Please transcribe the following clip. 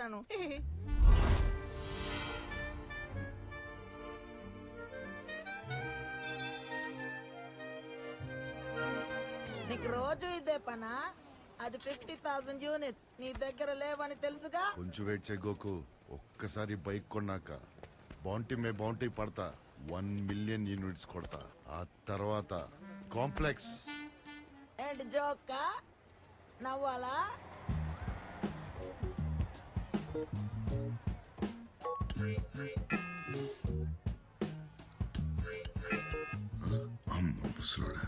చేస్తాను. నీకు రోజు ఇదే పనా? అది 50,000 యూనిట్స్ నీ దగ్గర లేవని తెలుసుగా. కొంచెం వెయిట్ చేయగోకు. ఒక్కసారి బైక్ కొన్నాక బౌంటీ పడతా 1 మిలియన్ యూనిట్స్ కొడతా. ఆ తర్వాత కాంప్లెక్స్. ఏంటి జోకా? నవ్వాలా? అమ్మ ముసలోడా.